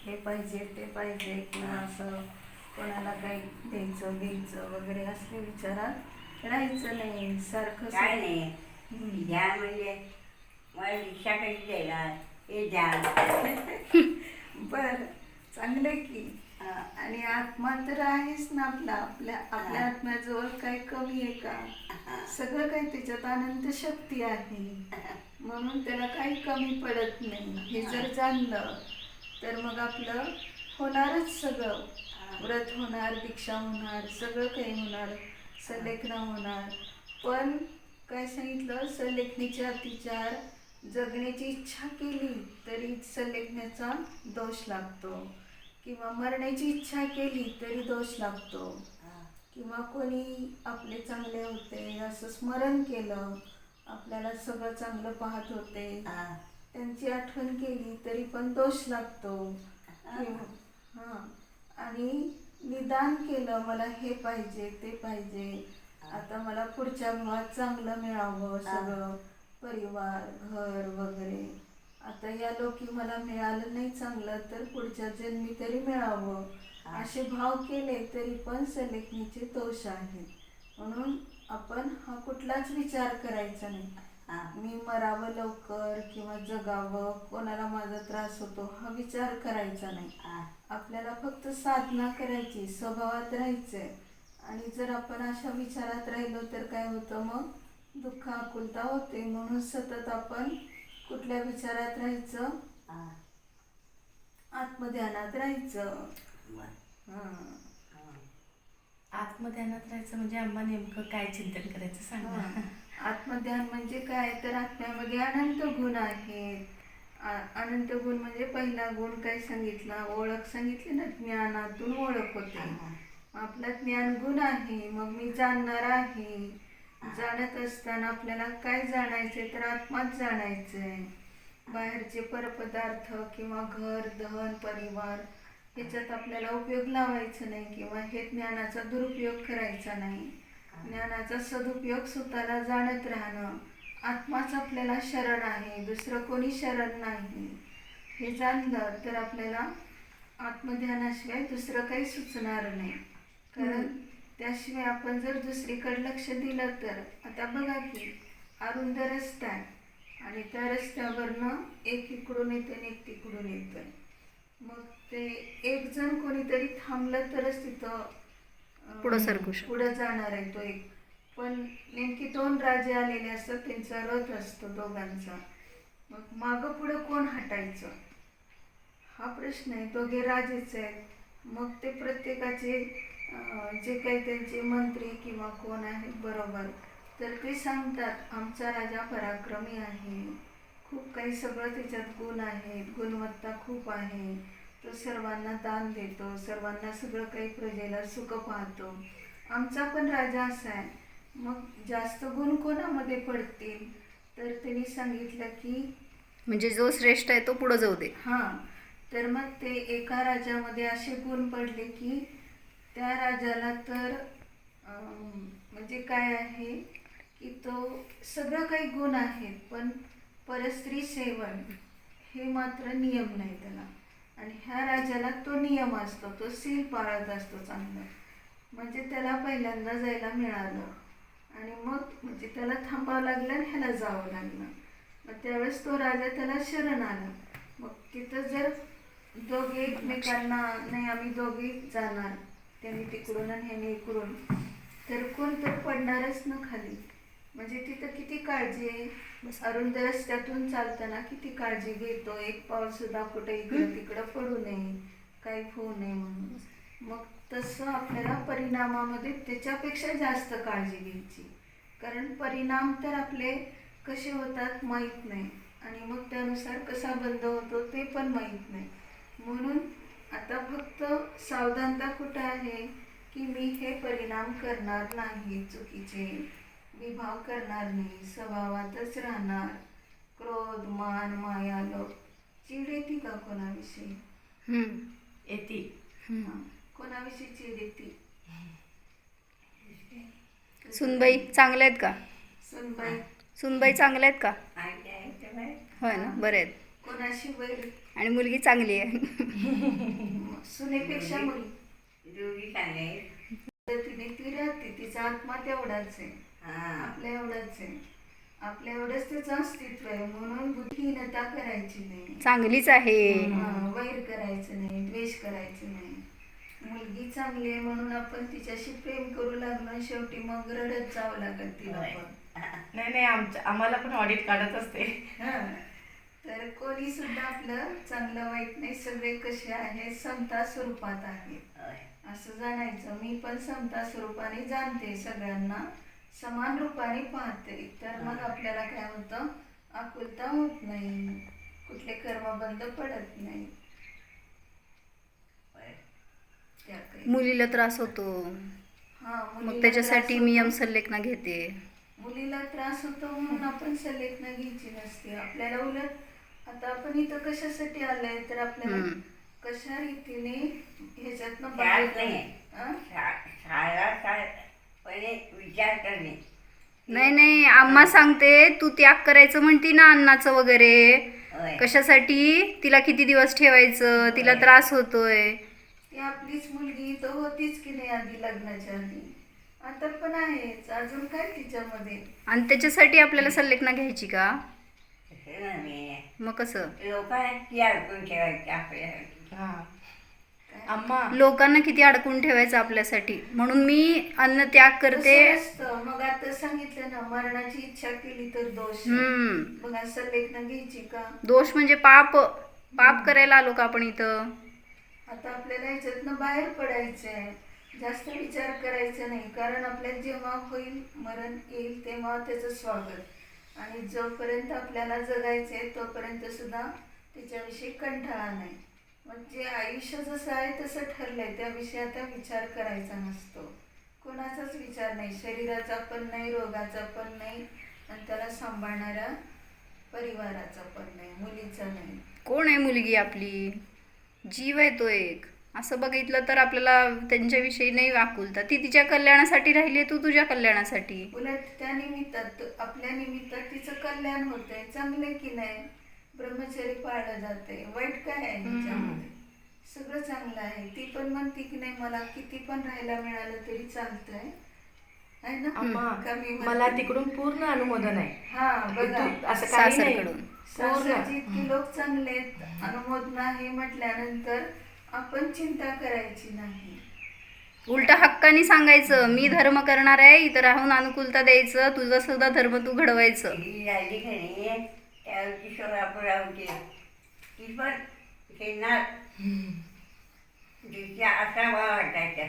हे पाहिजे ते पाहिजे किंवा असं कोणाला काही द्यायचं घ्यायचं वगैरे असले विचारात राहायचं नाही. सारखं काय नाही ध्यान म्हणजे मला रिक्षा कशी द्यायला हे ध्यान. बर, चांगलं की. आणि आत्मा तर आहेच ना आपला. आपल्या आत्म्याजवळ काही कमी आहे का? सगळं काही त्याच्यात अनंत शक्ती आहे, म्हणून त्याला काही कमी पडत नाही. हे जर जाणलं तर मग आपलं होणारच सगळं. व्रत होणार, दीक्षा होणार, सगळं काही होणार, संलेखना होणार. पण काय सांगितलं, संलेखनीचे अतिचार जगण्याची इच्छा केली तरी संलेखनाचा दोष लागतो, किंवा मरण्याची इच्छा केली तरी दोष लागतो, किंवा कोणी आपले चांगले होते असं स्मरण केलं, आपल्याला सगळं चांगलं पाहत होते, त्यांची आठवण केली तरी पण दोष लागतो. हां, आणि निदान केलं, मला हे पाहिजे ते पाहिजे, आता मला पुढच्या भावात चांगलं मिळावं, सगळं परिवार घर वगैरे, आता या लोकी मला मिळालं नाही चांगलं तर पुढच्या जन्मी तरी मिळावं, असे भाव केले तरी पण संलेखनीचे दोष आहेत. म्हणून आपण हा कुठलाच विचार करायचा नाही, मी मरावं लवकर किंवा जगावं, कोणाला माझा त्रास होतो हा विचार करायचा नाही. आपल्याला फक्त साधना करायची, स्वभावात राहायचंय. आणि जर आपण अशा विचारात राहिलो तर काय होतं, मग दुःख आकुलता होते. म्हणून सतत आपण कुठल्या विचारात राहायचं, आत्मध्यानात राहायचं. आत्मध्यानात राहायचं म्हणजे आम्हा नेमकं काय चिंतन करायचं सांगा. आत्मध्यान म्हणजे काय, तर आत्म्यामध्ये अनंत गुण आहेत. अनंत गुण म्हणजे पहिला गुण काय सांगितला, ओळख सांगितली ना, ज्ञानातून ओळख होते. आपला ज्ञान गुण आहे, मग मी जाणणार आहे. जाणत असताना आपल्याला काय जाणायचंय, तर आत्माच जाणायचंय. बाहेरचे परपदार्थ किंवा घर धन परिवार ह्याच्यात आपल्याला उपयोग लावायचा नाही, किंवा हे ज्ञानाचा दुरुपयोग करायचा नाही. ज्ञानाचा सदुपयोग स्वतःला जाणत राहणं. आत्माच आपल्याला शरण आहे, दुसरं कोणी शरण नाही. हे जाणलं तर आपल्याला आत्मध्यानाशिवाय दुसरं काही सुचणार नाही. कारण त्याशिवाय आपण जर दुसरीकडे लक्ष दिलं तर, आता बघा की अरुंद रस्ता आहे आणि त्या रस्त्यावरनं एक इकडून येतं आणि एक तिकडून येतं. मग ते एक जण कोणीतरी थांबलं तरच तिथं पुढं जाणार आहे तो एक. पण नेमकी दोन राजे आलेले असतात, त्यांचा रथ असतो दोघांचा, मग मागं पुढं कोण हटायचं हा प्रश्न आहे. दोघे राजेच आहेत. मग ते प्रत्येकाचे जे काही त्यांचे मंत्री किंवा कोण आहेत बरोबर, तर ते सांगतात आमचा राजा पराक्रमी आहे, खूप काही सगळं त्याच्यात गुण आहेत, गुणवत्ता खूप आहे, तो सर्वांना दान देतो, सर्वांना सगळं काही प्रजेला सुख पाहतो, आमचा पण राजा असा आहे. मग जास्त गुण कोणामध्ये पडतील, तर त्यांनी सांगितलं की म्हणजे जो श्रेष्ठ आहे तो पुढे जाऊ दे. हां, तर मग ते एका राजामध्ये असे गुण पडले की त्या राजाला तर म्हणजे काय आहे की तो सगळं काही गुण आहेत, पण परस्त्री सेवन हे मात्र नियम नाही त्याला. आणि ह्या राजाला तो नियम असतो, तो सील पाळत असतो चांगलं, म्हणजे त्याला पहिल्यांदा जायला मिळालं. आणि मग म्हणजे त्याला थांबावं लागलं आणि ह्याला जावं लागलं. मग त्यावेळेस तो राजा त्याला शरण आला. मग तिथं जर दोघे एकमेकांना, नाही आम्ही दोघे जाणार, त्यांनी तिकडून आणि ह्याने इकडून, तर कोण तर पडणारच ना खाली. म्हणजे तिथं किती काळजी आहे. अरुंद रस्त्यातून चालताना किती काळजी घेतो, एक पाऊल सुद्धा कुठे इकडं तिकडं पडू नये, काही होऊ नये म्हणून. मग तसं आपल्याला परिणामामध्ये त्याच्यापेक्षा जास्त काळजी घ्यायची, कारण परिणाम तर आपले कसे होतात माहीत नाही, आणि मग त्यानुसार कसा बंद होतो ते पण माहीत नाही. म्हणून आता फक्त सावधानता कुठं आहे की मी हे परिणाम करणार नाही, चुकीचे विभाव करणार नाही, स्वभावातच राहणार. क्रोध मान माया लोभ, चीड येते का कोणाविषयी? येते. कोणाविषयी चीड येते? सुनबाई चांगल्या आहेत का? सुनबाई सुनबाई चांगल्या आहेत का? आहे होय ना, बरे आहेत. कोणाशी वैर आणि मुलगी चांगली आहे. सुनेपेक्षा मुली दोघी चांगले आहेत. तिने ती राहते, तिचा आत्मा तेवढाच आहे, हां आपल्या एवढाच आहे, आपल्या एवढंच त्याचं अस्तित्व आहे. म्हणून बुद्धिहीनता करायची नाही, चांगलीच आहे. वैर करायचं नाही, द्वेष करायचं नाही. मुलगी चांगली आहे म्हणून आपण तिच्याशी प्रेम करू लागलो आणि शेवटी मग रडत जावं लागत तिला पण. नाही नाही, आम्हाला पण ऑडिट काढत असते. हं. तर कोणी सुद्धा आपलं चांगलं वाईट नाही, सगळे कसे आहेत समता स्वरूपात आहेत होय. असं जाणायचं. मी पण समता स्वरूपाने जाणते, सगळ्यांना समान रूपाने पाहते. तर मग आपल्याला काय होतं, आकुलता होत नाही, कुठले कर्म बंद पडत नाही. होय. त्याकडे मुलीला त्रास होतो, हा, मग मुलीला त्याच्यासाठी त्रास मी होतो. यमसल्लेखना घेते. मुलीला त्रास होतो म्हणून आपण सल्लेखना घ्यायची नसते. आपल्याला उलट आता आपण इथं कशासाठी आलंय, तर आपल्याला हम्म. कशा रीतीने ह्याच्यातनं त्यात बाहेर नाही. हं? पहिले विचार करणे. नाही नाही, आम्हा सांगते तू त्याग करायचं म्हणती ना अन्नाचं वगैरे, होय. कशासाठी? तिला किती दिवस ठेवायचं, तिला त्रास होतोय. ती आपलीच मुलगी तर होतीच की नाही आधी लग्नाच्या आधी, आता पण आहेच. अजून काय तिच्यामध्ये? आणि त्याच्यासाठी आपल्याला सल्लेखना घ्यायची का? तसं नव्हे. मग कसं? लोकांना ती अडकून ठेवायची आपल्यासाठी. हा काय? आम्हा लोकांना किती अडकून ठेवायचं आपल्यासाठी, म्हणून मी अन्न त्याग करते. तसं नसतं. मग आता सांगितलं ना, मरणाची इच्छा केली तर दोष आहे. हम्म. मग असं लेखन घ्यायची का? दोष म्हणजे पाप. पाप करायला आलो का आपण इथं? आता आपल्याला ह्याच्यातनं बाहेर पडायचं आहे, जास्त विचार करायचा नाही. कारण आपल्याला जेव्हा होईल, मरण येईल, तेव्हा त्याचं स्वागत. आणि जोपर्यंत आपल्याला जगायचं आहे तोपर्यंत सुद्धा त्याच्याविषयी कंटाळा नाही. म्हणजे आयुष्य जसं आहे तसं ठरलंय, त्याविषयी आता विचार करायचा नसतो. कोणाचाच विचार नाही, शरीराचा पण नाही, रोगाचा पण नाही, आणि त्याला सांभाळणाऱ्या परिवाराचा पण नाही, मुलीचा नाही. कोण आहे मुलगी? आपली जीव आहे तो एक. असं बघितलं तर आपल्याला त्यांच्याविषयी नाही आकुलता. ती तिच्या कल्याणासाठी राहिली, तू तुझ्या कल्याणासाठी. उलट त्या निमित्तात, आपल्या निमित्तात तिचं कल्याण होतंय, चांगलं की नाही? ब्रह्मचर्य पाळलं जाते, वाईट काय आहे ह्याच्यामध्ये? सगळं चांगलं आहे. ती पण म्हणते की नाही, मला किती पण राहायला मिळालं तरी चालतंय, आहे ना? आम्हा कमी म्हणते. मला तिकडून पूर्ण अनुमोदन आहे. हा बघा, तू असं काही नाही. सासरकडून. सासरची इतकी लोक चांगले आहेत, अनुमोदन आहे म्हटल्यानंतर आपण चिंता करायची नाही. उलट हक्काने सांगायचं, मी धर्म करणार आहे, इथं राहून अनुकूलता द्यायचं, तुझा सुद्धा धर्म तू घडवायचं. ही राहिली का नाही, त्यावरची सोलापूर होती. ती पण खेळणार तिच्या असा भाव वाटायचा.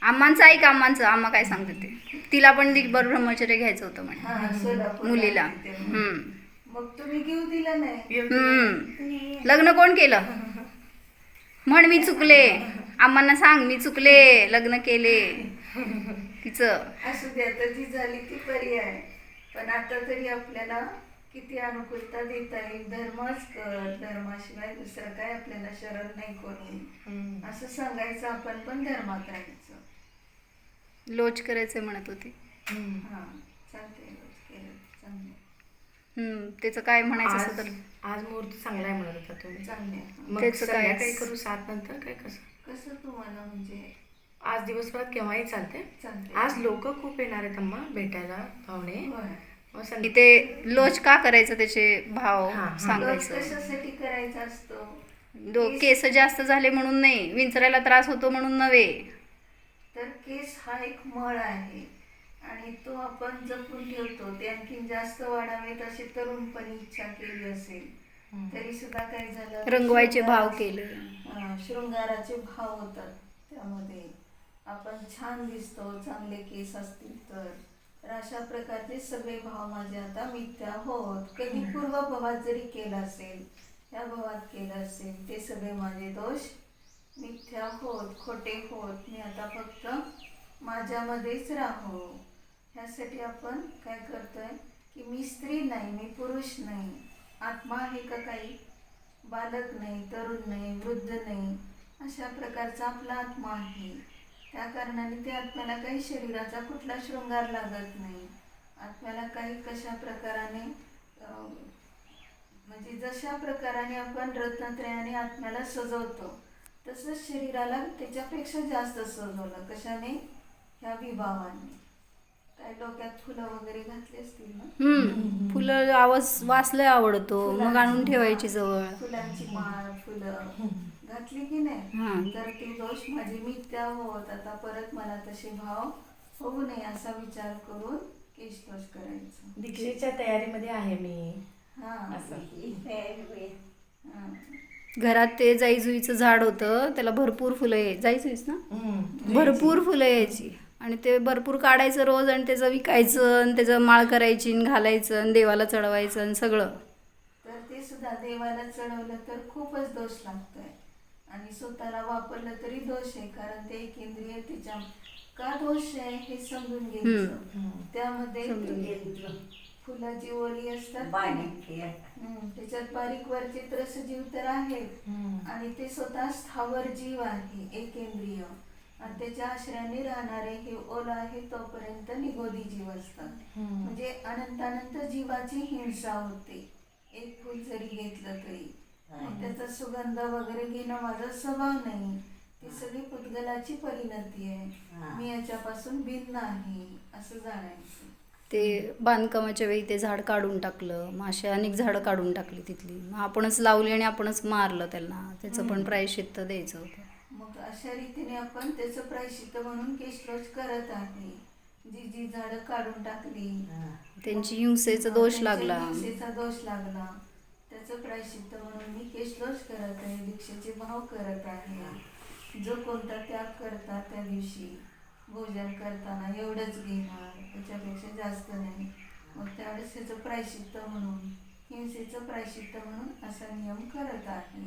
आम्हांचं ऐक, आम्हा काय सांगते ते. तिला पण दिगभर ब्रह्मचर्य घ्यायचं होतं म्हणे हा, सोलापूरला मुलीला. होती तेव्हा. हम्म. मग तुम्ही घेऊ दिलं नाही? हम्म. लग्न कोण केलं? म्हण मी चुकले, आम्हाला सांग मी चुकले, लग्न केले तिचं. असू द्या, तर जी झाली ती पर्याय. पण आता तरी आपल्याला किती अनुकूलता देता येईल. धर्मच कर, धर्माशिवाय दुसरं काय आपल्याला शरण नाही कोणी, असं सांगायचं. आपण पण धर्मात राहायचं. लोच करायचं म्हणत होती. हा, चालतंय, रोज केलं चांगलं, त्याचं काय म्हणायचं असं तर. आज मुहूर्त चांगला आहे म्हणत होता तुम्ही. चांगलं आहे. मग त्याचं काय? संध्याकाळी करू 7 नंतर काय कसं? कसं तुम्हाला म्हणजे आज दिवसभरात केव्हाही चालते. चालतंय? आज लोक खूप येणार आहेत अम्मा भेटायला, पाहुणे. होय. मग इथे लोच का करायचं, त्याचे भाव हा, हा. रोज सांगायचं. कशासाठी करायचा असतो? केस जास्त झाले म्हणून नाही, विंचरायला त्रास होतो म्हणून नव्हे. तर केस हा एक मळ आहे आणि तो आपण जपून ठेवतो. ते आणखीन जास्त वाढावेत अशी तरुणपणी इच्छा केली असेल तरी सुद्धा काय झालं, रंगवायचे भाव केले. शृंगाराचे भाव होतात त्यामध्ये. आपण छान दिसतो, चांगले केस असतील तर अशा प्रकारचे सगळे भाव माझे आता मिथ्या होत. कधी पूर्वभावात जरी केलं असेल, या भावात केलं असेल, ते सगळे माझे दोष मिथ्या होत, खोटे होत. मी आता फक्त माझ्यामध्येच राहो. ह्यासाठी आपण काय करतोय की मी स्त्री नाही, मी पुरुष नाही, आत्मा आहे का काही, बालक नाही, तरुण नाही, वृद्ध नाही, अशा प्रकारचा आपला आत्मा आहे. त्या कारणाने त्या आत्म्याला काही शरीराचा कुठला शृंगार लागत नाही. आत्म्याला काही कशा प्रकाराने म्हणजे जशा प्रकाराने आपण रत्नत्रयाने आत्म्याला सजवतो तसंच शरीराला त्याच्यापेक्षा जास्त सजवलं. कशाने? ह्या विभावाने. काय डोक्यात फुलं वगैरे घातली असतील ना? फुलं आवाज वाचलंय आवडतो, मग आणून फुलांची ठेवायची माळ, जवळ. फुलांची माळ, फुलं घातली की नाही, हां. तर ते दोष माझी मिथ्या होत, आता परत मला तसे भाव होऊ नये असा विचार करून केशवश करायचं. दीक्षेच्या तयारीमध्ये आहे मी. हा असं. हा. घरात ते जाईजुईचं झाड होतं, त्याला भरपूर फुलं जाईजुईच ना, भरपूर फुलं यायची. आणि ते भरपूर काढायचं रोज आणि त्याचं विकायचं आणि त्याचं माळ करायची आणि घालायचं आणि देवाला चढवायचं आणि सगळं. तर ते सुद्धा देवाला चढवलं तर खूपच दोष लागतोय आणि स्वतःला वापरलं तरी दोष आहे. कारण ते एक इंद्रिय त्याच्या का दोष आहे हे समजून घ्यायचं. त्यामध्ये फुलाची ओली असतात त्याच्यात बारीक वरचे रसजीव तर आहेत आणि ते स्वतः स्थावर जीव आहे, एक इंद्रिय, आणि त्याच्या आश्रयाने राहणारे हे ओल आहे तोपर्यंत निगोदी जीव असतात. म्हणजे अनंत जीवाची हिंसा होते. एक फुल जरी घेतलं तरी मग त्याचा सुगंध वगैरे घेणं माझा स्वभाव नाही. ती सगळी पुद्गलाची परिणती आहे. मी याच्यापासून भिन्न आहे असं जाणायचं. ते बांधकामाच्या वेळी ते झाड काढून टाकलं, मग अशी अनेक झाडं काढून टाकली तिथली, मग आपणच लावली आणि आपणच मारलं त्यांना. त्याचं पण प्रायश्चित्त द्यायचं होतं. मग अशा रीतीने आपण त्याचं प्रायश्चित्त म्हणून केशरोज करत आहे. जी जी झाडं काढून टाकली त्यांची हिंसेचा दोष त्यांच्या लागला. हिंसेचा दोष लागला, त्याचं प्रायश्चित्त म्हणून मी केशरोज करत आहे, दीक्षेचे भाव करत आहे. जो कोणता त्याग करतात त्या दिवशी भोजन करताना एवढंच घेणार, त्याच्यापेक्षा जास्त नाही. मग त्यावेळेस त्याचं प्रायश्चित्त म्हणून, हिंसेचं प्रायश्चित्त म्हणून असा नियम करत आहे.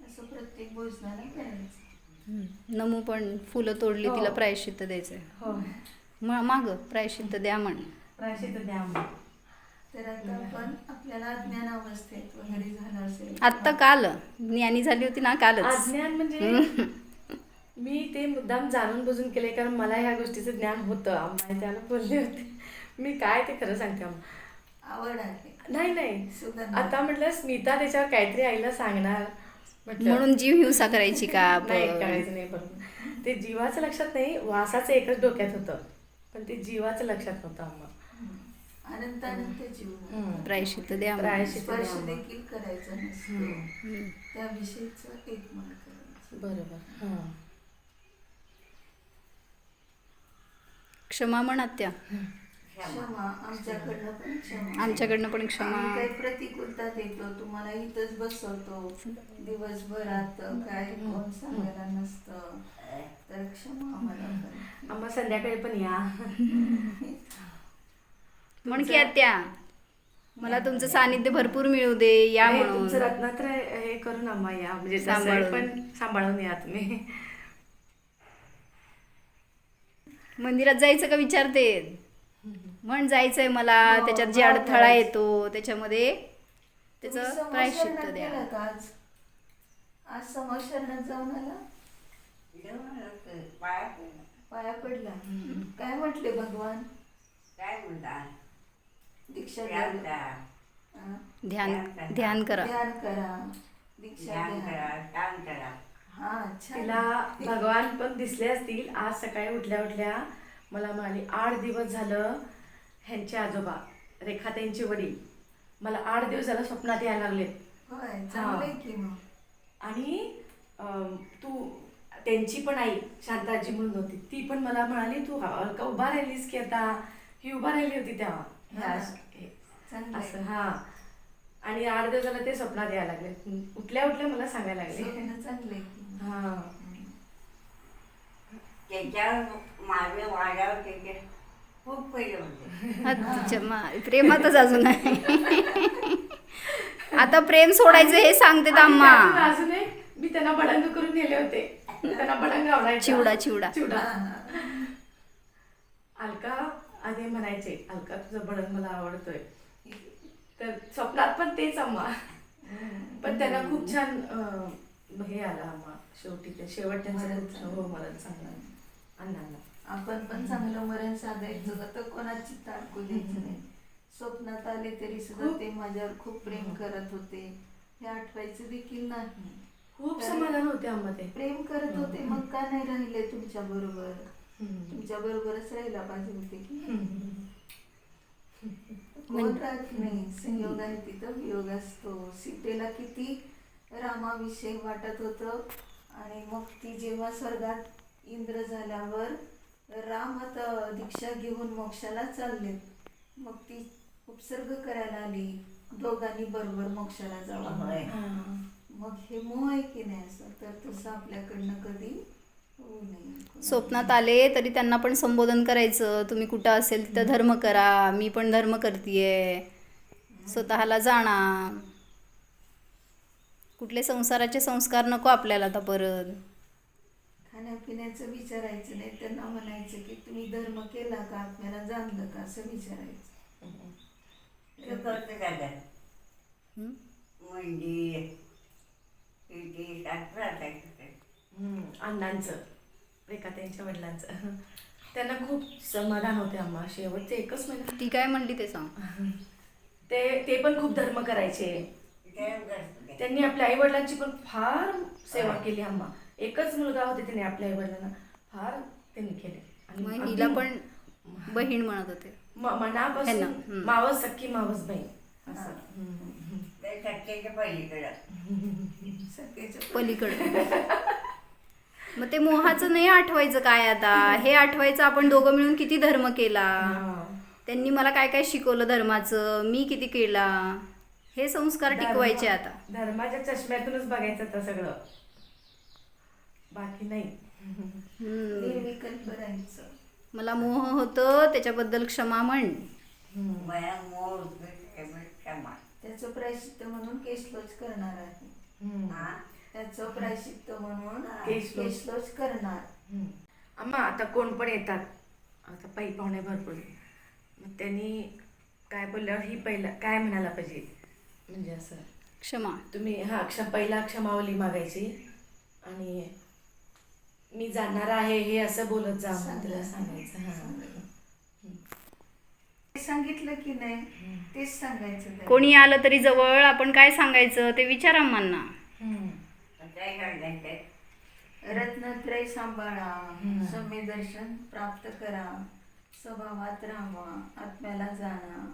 असं प्रत्येक भोजनाला करायचं. नमू पण फुलं तोडली, तिला प्रायश्चित्त द्यायचंय. हो. माग प्रायश्चित्त द्या म्हण. प्रायश्चित्त द्या मग. तर आता आपण आपल्याला अज्ञान अवस्थेत वगैरे झालं असेल, आत्ता काल ज्ञानी झाली होती ना, कालच. अज्ञान म्हणजे मी ते मुद्दाम जाणून बुजून केले, कारण मला ह्या गोष्टीचं ज्ञान होतं. आम्हाला त्याला बोलले होते. मी काय ते खरं सांगते आवड आहे. नाही सुगंध. आता म्हटलं स्मिता त्याच्यावर काहीतरी आईला सांगणार म्हटलं. म्हणून जीव हिंसा करायची का नाही, आपण? करायचं नाही. बरोबर, ते जीवाचं लक्षात नाही, वासाचं एकच डोक्यात होतं, पण ते जीवाचं लक्षात नव्हतं आम्हाला. अनंत जीवन प्रायश्चित्त द्या म्हण. प्रायश्चित्त द्या स्पर्श मग. देखील करायचा नसतो. त्याविषयीचं एक मन करायचं. बरोबर. हां. क्षमा म्हण आत्या. क्षमा आमच्याकडनं पण क्षमा. आमच्याकडनं पण क्षमा. आम्ही काही प्रतिकूलता देतो, तुम्हाला इथंच बसवतो दिवसभरात, काय कोण सांगायला नसतं, तर क्षमा आम्हाला पण. आम्हा संध्याकाळी पण या. म्हण की आत्या, मला तुमचं सानिध्य भरपूर मिळू दे, या नाही, म्हणून. तुमचं रत्नात्र हे करून आम्हा या, म्हणजे सांभाळून. सांभाळून पण सांभाळून या तुम्ही. मंदिरात जायचं का विचारते. म्हण जायचंय मला, हो, त्याच्यात जे भाव अडथळा करायचा. येतो त्याच्यामध्ये तुम्ही त्याचं समोर प्रायश्चित्त शरणात द्या. गेलात आज समोर शरणात जाऊन आला, पाया पडला. काय म्हटले भगवान? काय म्हणतात? दीक्षा ध्यान द्या. करा, हा. ध्यान ध्यान करा. ध्यान करा, दीक्षा ध्यान द्या. करा, ध्यान करा. हा, छान. तिला भगवान पण दिसले असतील. आज सकाळी उठल्या उठल्या मला म्हणाली, 8 दिवस झालं ह्यांचे आजोबा रेखाताईंचे वडील मला 8 दिवस झालं स्वप्नात यायला लागलेत. होय, चांगलंय की मग. आणि तू त्यांची पण आई शांताजी म्हणून होती, ती पण मला म्हणाली, तू का उभा राहिलीस की आता? ही उभा राहिली होती तेव्हा. हा. हे चांगलंय. असं. हा. आणि 8 दिवस झालं ते स्वप्नात यायला लागले. उठल्या उठल्या मला सांगायला लागले. स्वप्न चांगलंय की मग. हा. त्याच्यावर माझे वाड्यावर त्याचे खूप पहिले होते. प्रेमातच अजून आहे. आता प्रेम सोडायचं हे सांगते आणि आम्हा. त्यातून अजून एक, मी त्यांना बडंग करून नेले होते. त्यांना बडंग आवडायचा. चिवडा चिवडा चिवडा. अलका आधी म्हणायचे, अलका तुझं बडंग मला आवडतोय. तर स्वप्नात पण तेच आम्हा. पण त्यांना खूप छान हे आलं आम्हा. शेवटी ते शेवट त्यांचं खूप मरण चांगलं अण्णांना. आपण पण चांगलं मरण साधायचं तर कोणाची तारखू द्यायचं नाही. स्वप्नात आले तरी सुद्धा ते माझ्यावर खूप प्रेम करत होते, हे आठवायचं देखील नाही. खूप समाधान होते अम्मा ते. प्रेम करत होते, मग का नाही राहिले तुमच्या बरोबर? तुमच्या बरोबरच राहायला पाहिजे होते की. कोण राहत नाही, संयोग आहे तिथं वियोग असतो. सीतेला किती रामाविषयी वाटत होतं, आणि मग ती जेव्हा स्वर्गात इंद्र झाल्यावर राम आता दीक्षा घेऊन मोक्षाला चालले, मग ती उपसर्ग करायला आली, दोघांनी बरोबर मोक्षाला जावं. होय. मग हे मोह आहे की नाही? असं तर तसं आपल्याकडनं कधी होऊ नये. स्वप्नात आले तरी त्यांना पण संबोधन करायचं, तुम्ही कुठं असेल तिथं धर्म करा, मी पण धर्म करतीये, स्वतःला जाणा. कुठले संसाराचे संस्कार नको आपल्याला आता परत. खाण्यापिण्याचं विचारायचं नाही, त्यांना म्हणायचं की तुम्ही धर्म केला का, आपल्याला जाणलं का, असं विचारायचं. ते करते का गं? हं? मंदिर किती शास्त्र असायचं. अण्णांचं, रेखा त्यांच्या वडिलांचं, त्यांना खूप समाधान होते अम्मा. शेवटचे एकच महिना ती काय म्हणली ते सांग. ते पण खूप धर्म करायचे. त्यांनी आपल्या आई वडिलांची पण फार सेवा केली अम्मा. एकच मुलगा होते, त्याने आपल्या आई वडिलांना फार त्यांनी केले. आणि मग अगदी हिला पण बहीण म्हणत होते. मनापासून ह्यांना, मावस सख्खी मावस बहीण असं. ते सत्याच्या पलीकडं. सगळ्याच्या पलीकडे. मग ते मोहाचं नाही आठवायचं काय आता, हे आठवायचं आपण दोघं मिळून किती धर्म केला, त्यांनी मला काय काय शिकवलं धर्माचं, मी किती केला, हे संस्कार टिकवायचे आता. धर्माच्या चष्म्यातूनच बघायचं तर सगळं, बाकी नाही. निर्विकल्प राहायचं. मला मोह होतं त्याच्याबद्दल क्षमा म्हण. वया मोर क्षमा. त्याचं प्रायश्चित्त म्हणून केशलोच करणार आहे. हा? त्याचं प्रायश्चित्त म्हणून केशलोच. केशलोच करणार. अम्मा आता कोण पण येतात, आता पै पाहुणे भरपूर, मग त्यांनी काय बोलल्यावर ही पहिला काय म्हणायला पाहिजे, म्हणजे असं क्षमा. तुम्ही पहिला क्षमावली मागायची, आणि मी जाणार आहे हे असं बोलत जा म्हणून तिला सांगायचं. ते सांगितलं की नाही तेच सांगायचं त्याला. कोणी आलं तरी जवळ आपण काय सांगायचं ते विचारा अम्मांना. काय सांगायचं? रत्नत्रय सांभाळा, सम्य दर्शन प्राप्त करा, स्वभावात राहावा, आत्म्याला जाणा,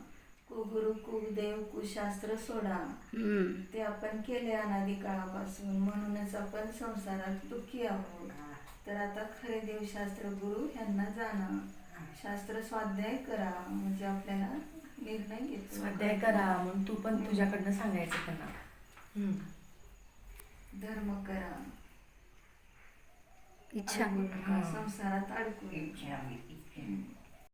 कुगुरु कुदेव कुशास्त्र सोडा. ते आपण केले अनादी काळापासून, म्हणूनच आपण संसारात दुःखी आहोत. तर आता खरे देवशास्त्र गुरु यांना जाणा, शास्त्र स्वाध्याय करा, म्हणजे आपल्याला निर्णय घेतो. स्वाध्याय करा म्हणून तू पण तुझ्याकडनं सांगायचं त्यांना. धर्म करा, इच्छा. संसारात अडकू नये. इच्छा